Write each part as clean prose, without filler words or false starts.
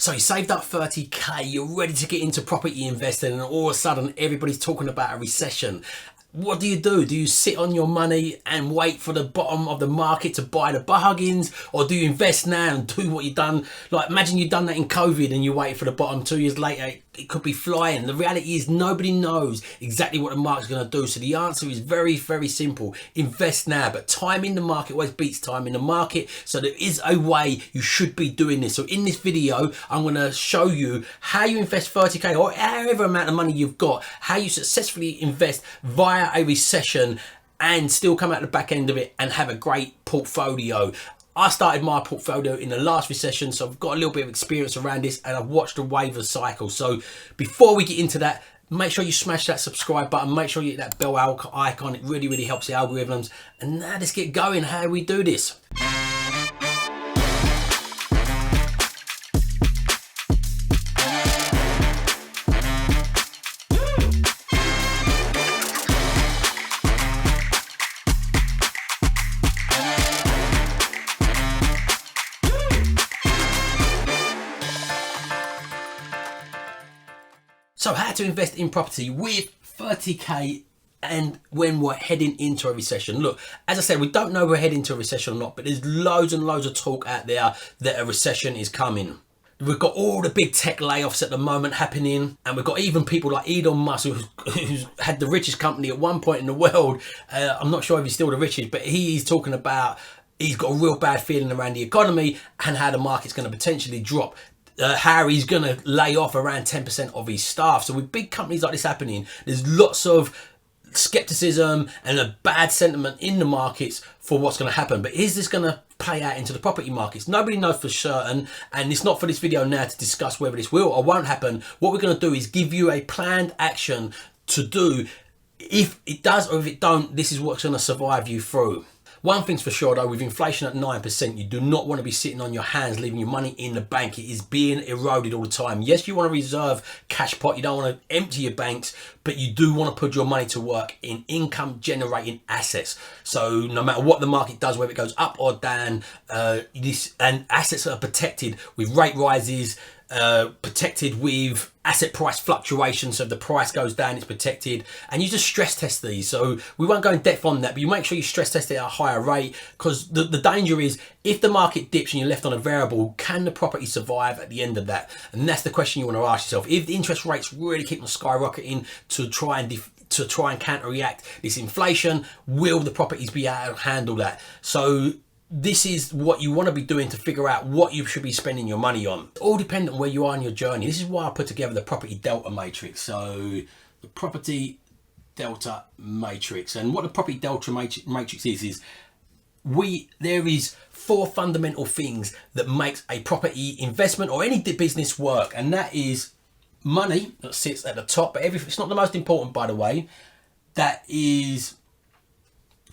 So you saved up 30k, you're ready to get into property investing, and all of a sudden everybody's talking about a recession. What do? Do you sit on your money and wait for the bottom of the market to buy the bargains, or do you invest now and do what you've done? Like, imagine you've done that in COVID and you wait for the bottom. 2 years later it could be flying. The reality is nobody knows exactly what the market's going to do, so the answer is very, very simple. Invest now. But time in the market always beats time in the market, so there is a way you should be doing this. So in this video I'm going to show you how you invest 30k or however amount of money you've got, how you successfully invest via a recession and still come out the back end of it and have a great portfolio. I started my portfolio in the last recession, so I've got a little bit of experience around this, and I've watched the wave of cycle. So before we get into that, make sure you smash that subscribe button, make sure you hit that bell icon. It really, really helps the algorithms. And now let's get going. How do we do this? So how to invest in property with 30k and when we're heading into a recession. Look, as I said, we don't know if we're heading into a recession or not, but there's loads and loads of talk out there that a recession is coming. We've got all the big tech layoffs at the moment happening, and we've got even people like Elon Musk, who's had the richest company at one point in the world. I'm not sure if he's still the richest, but he's talking about he's got a real bad feeling around the economy and how the market's going to potentially drop. Harry's going to lay off around 10% of his staff. So with big companies like this happening, there's lots of skepticism and a bad sentiment in the markets for what's going to happen. But is this going to play out into the property markets? Nobody knows for certain, and it's not for this video now to discuss whether this will or won't happen. What we're going to do is give you a planned action to do. If it does or if it don't, this is what's going to survive you through. One thing's for sure though, with inflation at 9%, you do not want to be sitting on your hands, leaving your money in the bank. It is being eroded all the time. Yes, you want to reserve cash pot, you don't want to empty your banks, but you do want to put your money to work in income generating assets. So no matter what the market does, whether it goes up or down, and assets are protected with rate rises, protected with asset price fluctuations. So if the price goes down, it's protected, and you just stress test these. So we won't go in depth on that, but you make sure you stress test it at a higher rate, because the danger is if the market dips and you're left on a variable, can the property survive at the end of that? And that's the question you want to ask yourself. If the interest rates really keep on skyrocketing to try and counter-react this inflation, will the properties be able to handle that? So this is what you want to be doing to figure out what you should be spending your money on. All dependent on where you are in your journey. This is why I put together the property delta matrix. So the property delta matrix, and what the property delta matrix is there is 4 fundamental things that makes a property investment or any business work, and that is money that sits at the top, but it's not the most important, by the way. That is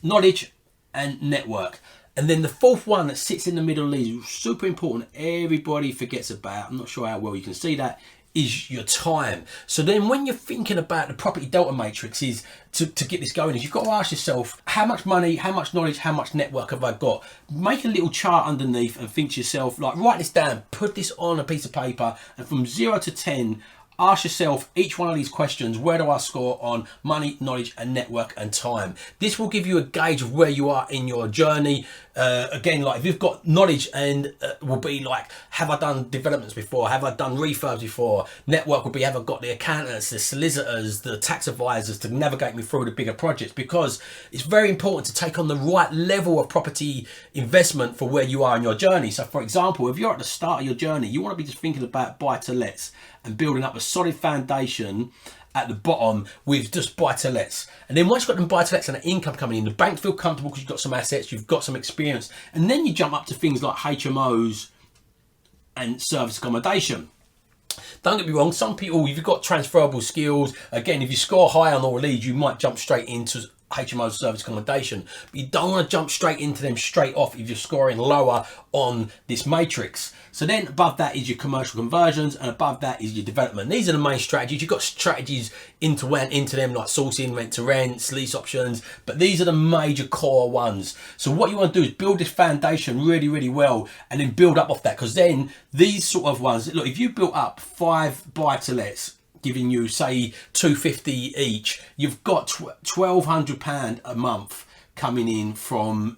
knowledge and network. And then the 4th one that sits in the middle is super important, everybody forgets about, I'm not sure how well you can see that, is your time. So then when you're thinking about the property delta matrix, is to get this going, is you've got to ask yourself, how much money, how much knowledge, how much network have I got? Make a little chart underneath and think to yourself, like, write this down, put this on a piece of paper, and from 0 to 10, ask yourself each one of these questions. Where do I score on money, knowledge and network and time? This will give you a gauge of where you are in your journey. Again, like if you've got knowledge, and will be like, have I done developments before? Have I done refurbs before? Network will be, have I got the accountants, the solicitors, the tax advisors to navigate me through the bigger projects? Because it's very important to take on the right level of property investment for where you are in your journey. So for example, if you're at the start of your journey, you want to be just thinking about buy to lets and building up a solid foundation at the bottom with just buy-to-lets. And then once you've got them buy-to-lets and an income coming in, the bank feel comfortable because you've got some assets, you've got some experience. And then you jump up to things like HMOs and service accommodation. Don't get me wrong, some people, if you've got transferable skills, again, if you score high on all leads, you might jump straight into HMO service accommodation, but you don't want to jump straight into them straight off if you're scoring lower on this matrix. So then above that is your commercial conversions, and above that is your development. These are the main strategies. You've got strategies into them like sourcing, rent to rents, lease options, but these are the major core ones. So what you want to do is build this foundation really, really well, and then build up off that, because then these sort of ones, look, if you built up 5 buy-to-lets, giving you say 250 each, you've got £1,200 a month coming in from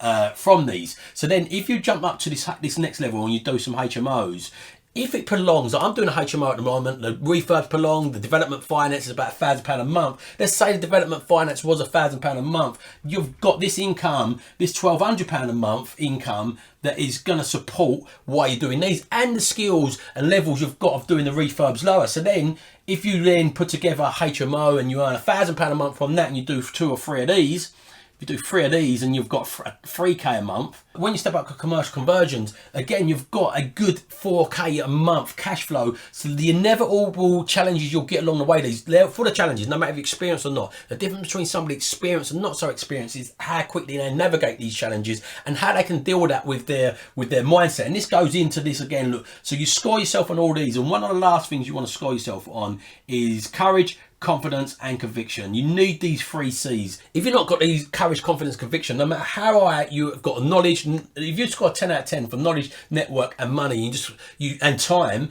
these. So then if you jump up to this next level and you do some HMOs, if it prolongs, like I'm doing a HMO at the moment, the refurbs prolong, the development finance is about £1,000 a month. Let's say the development finance was £1,000 a month. You've got this income, this £1,200 a month income that is going to support why you're doing these, and the skills and levels you've got of doing the refurbs lower. So then if you then put together a HMO and you earn £1,000 a month from that, and you do 2 or 3 of these, if you do 3 of these and you've got 3k a month, when you step up to commercial conversions, again, you've got a good 4k a month cash flow. So the inevitable challenges you'll get along the way, they're full of challenges, no matter if you're experienced or not. The difference between somebody experienced and not so experienced is how quickly they navigate these challenges and how they can deal with that with their mindset. And this goes into this again, look, so you score yourself on all these, and one of the last things you want to score yourself on is courage, confidence and conviction. You need these 3 C's. If you've not got these courage, confidence, conviction, no matter how high you have got knowledge, if you score 10 out of 10 for knowledge, network and money, and time,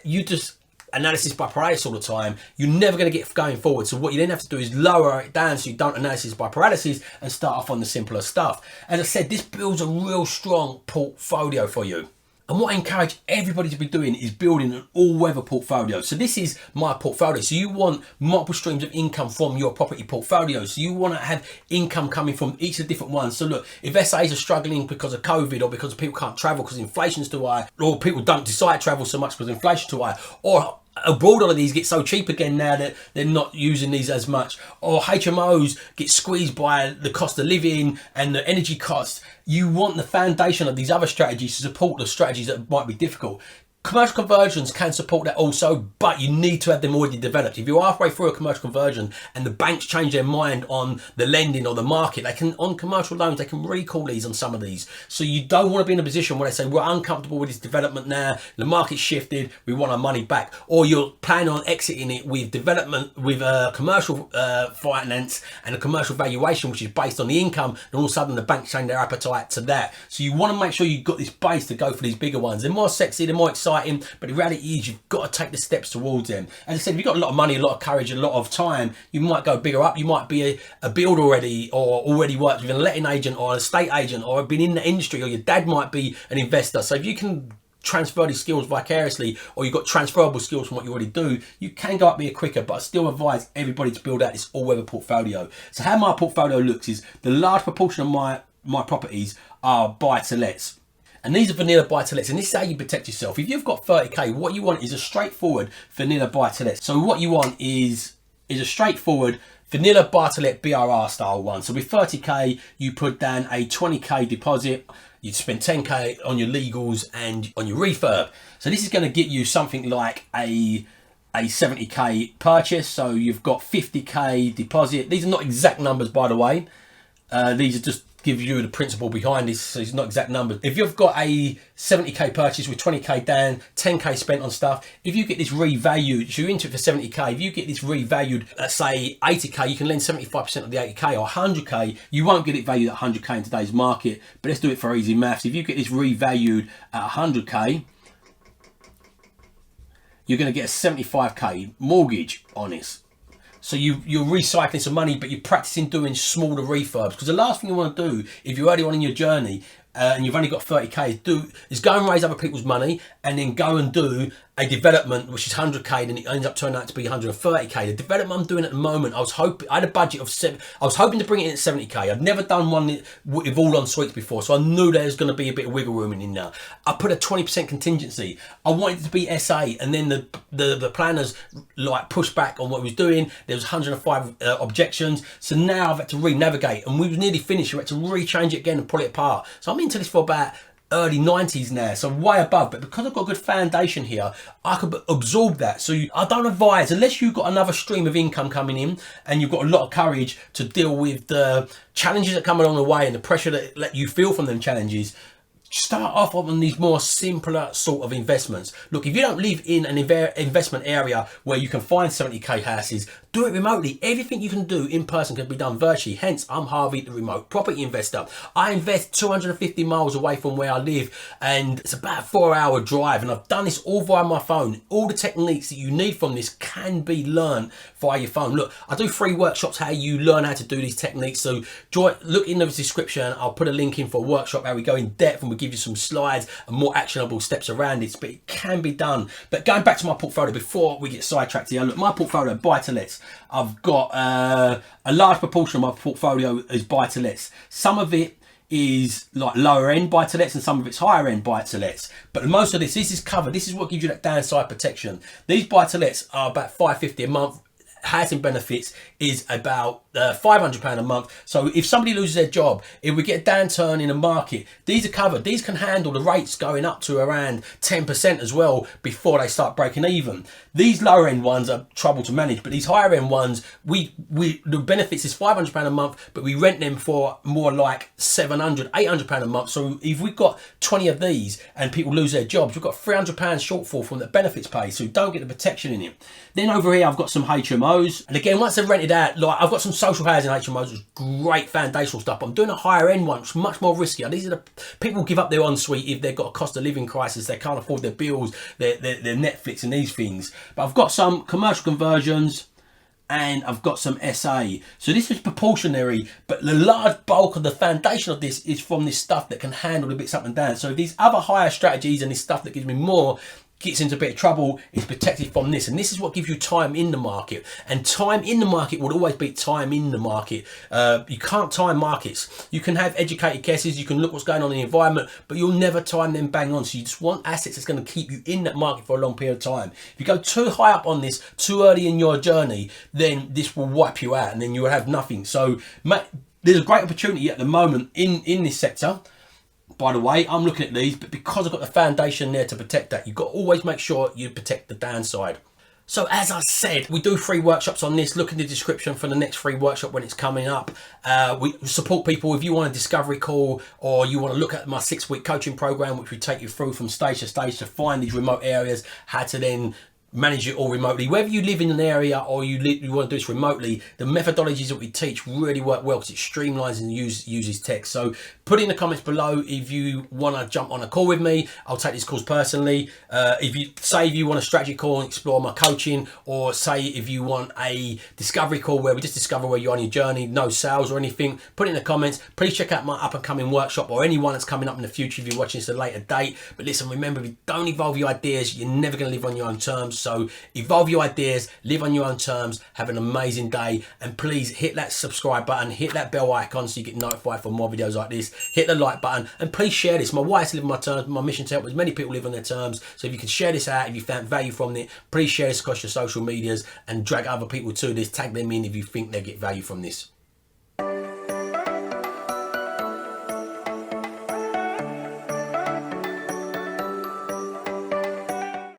you just analysis by paralysis all the time, you're never going to get going forward. So what you then have to do is lower it down so you don't analysis by paralysis and start off on the simpler stuff. As I said, this builds a real strong portfolio for you. And what I encourage everybody to be doing is building an all-weather portfolio. So this is my portfolio. So you want multiple streams of income from your property portfolio. So you want to have income coming from each of the different ones. So look, if SAs are struggling because of COVID, or because people can't travel because inflation's too high, or people don't decide to travel so much because inflation's too high, or abroad all of these get so cheap again now that they're not using these as much, or HMOs get squeezed by the cost of living and the energy costs, you want the foundation of these other strategies to support the strategies that might be difficult. Commercial conversions can support that also, but you need to have them already developed. If you're halfway through a commercial conversion and the banks change their mind on the lending or the market, they can, on commercial loans, they can recall these on some of these. So you don't want to be in a position where they say, we're uncomfortable with this development now, the market's shifted, we want our money back. Or you're planning on exiting it with development, with a commercial finance and a commercial valuation, which is based on the income, and all of a sudden the banks change their appetite to that. So you want to make sure you've got this base to go for these bigger ones. They're more sexy, they're more exciting, but the reality is you've got to take the steps towards them. As I said, if you've got a lot of money, a lot of courage, a lot of time, you might go bigger up. You might be a builder already, or already worked with a letting agent or an estate agent, or been in the industry, or your dad might be an investor. So if you can transfer these skills vicariously, or you've got transferable skills from what you already do, you can go up here quicker. But I still advise everybody to build out this all-weather portfolio. So how my portfolio looks is the large proportion of my properties are buy-to-lets. And these are vanilla buy-to-lets, and this is how you protect yourself. If you've got 30k, what you want is a straightforward vanilla buy-to-let. So what you want is a straightforward vanilla buy-to-let BRR style one. So with 30k, you put down a 20k deposit, you'd spend 10k on your legals and on your refurb. So this is going to get you something like a 70k purchase. So you've got 50k deposit. These are not exact numbers, by the way. These are just give you the principle behind this, so it's not exact numbers. If you've got a 70k purchase with 20k down, 10k spent on stuff, if you get this revalued, so you're into it for 70k, if you get this revalued at say 80k, you can lend 75% of the 80k, or 100k, you won't get it valued at 100k in today's market. But let's do it for easy maths. If you get this revalued at 100k, you're going to get a 75k mortgage on this. So you're recycling some money, but you're practicing doing smaller refurbs. Because the last thing you want to do, if you're early on in your journey and you've only got 30k, is go and raise other people's money and then go and do a development which is 100k, and it ends up turning out to be 130k. The development I'm doing at the moment, I had a budget of I was hoping to bring it in at 70k. I'd never done one with all en suites before, so I knew there was going to be a bit of wiggle room in there. I put a 20% contingency. I wanted it to be SA, and then the planners like pushed back on what we was doing. There was 105 objections, so now I've had to re-navigate, and we was nearly finished. We had to re-change it again and pull it apart. So I'm into this for about early 90s now, so way above. But because I've got a good foundation here, I could absorb that. So I don't advise, unless you've got another stream of income coming in and you've got a lot of courage to deal with the challenges that come along the way and the pressure that you feel from them challenges, start off on these more simpler sort of investments. Look, if you don't live in an investment area where you can find 70k houses, do it remotely. Everything you can do in person can be done virtually. Hence, I'm Harvey, the remote property investor. I invest 250 miles away from where I live, and it's about a 4-hour drive, and I've done this all via my phone. All the techniques that you need from this can be learned via your phone. Look, I do free workshops how you learn how to do these techniques, so look in the description. I'll put a link in for a workshop how we go in depth and we give you some slides and more actionable steps around it, but it can be done. But going back to my portfolio before we get sidetracked here, look, my portfolio, buy-to-lets. I've got a large proportion of my portfolio is buy-to-lets. Some of it is like lower end buy-to-lets and some of it's higher end buy-to-lets, but most of this is covered. This is what gives you that downside protection. These buy-to-lets are about $550 a month. Housing benefits is about £500 a month. So if somebody loses their job, if we get a downturn in the market, these are covered. These can handle the rates going up to around 10% as well before they start breaking even. These lower end ones are trouble to manage, but these higher end ones, the benefits is £500 a month, but we rent them for more like £700, £800 a month. So if we've got 20 of these and people lose their jobs, we've got £300 shortfall from the benefits pay, so you don't get the protection in it. Then over here, I've got some HMOs. And again, once they're rented out, like I've got some social housing HMOs, which is great foundational stuff. I'm doing a higher end one, which is much more riskier. These are the people give up their ensuite if they've got a cost of living crisis, they can't afford their bills, their Netflix and these things. But I've got some commercial conversions and I've got some SA. So this is proportionary, but the large bulk of the foundation of this is from this stuff that can handle the bits up and down. So these other higher strategies and this stuff that gives me more gets into a bit of trouble is protected from this, and this is what gives you time in the market, and time in the market will always beat time in the market. You can't time markets. You can have educated guesses, you can look what's going on in the environment, but you'll never time them bang on. So you just want assets that's going to keep you in that market for a long period of time. If you go too high up on this too early in your journey, then this will wipe you out and then you will have nothing. So there's a great opportunity at the moment in this sector. By the way, I'm looking at these, but because I've got the foundation there to protect that, you've got to always make sure you protect the downside. So as I said, we do free workshops on this. Look in the description for the next free workshop when it's coming up. We support people. If you want a discovery call or you want to look at my 6-week coaching program, which we take you through from stage to find these remote areas, how to then manage it all remotely. Whether you live in an area or you want to do this remotely, the methodologies that we teach really work well because it streamlines and uses text. So put in the comments below if you want to jump on a call with me. I'll take these calls personally. If you want a strategy call and explore my coaching, or say if you want a discovery call where we just discover where you're on your journey, no sales or anything, put it in the comments. Please check out my up and coming workshop or anyone that's coming up in the future if you're watching this at a later date. But listen, remember, if you don't evolve your ideas, you're never going to live on your own terms. So evolve your ideas, live on your own terms, have an amazing day, and please hit that subscribe button, hit that bell icon so you get notified for more videos like this, hit the like button, and please share this. My wife's living my terms, my mission to help as many people live on their terms. So if you can share this out, if you found value from it, please share this across your social medias and drag other people to this, tag them in if you think they get value from this.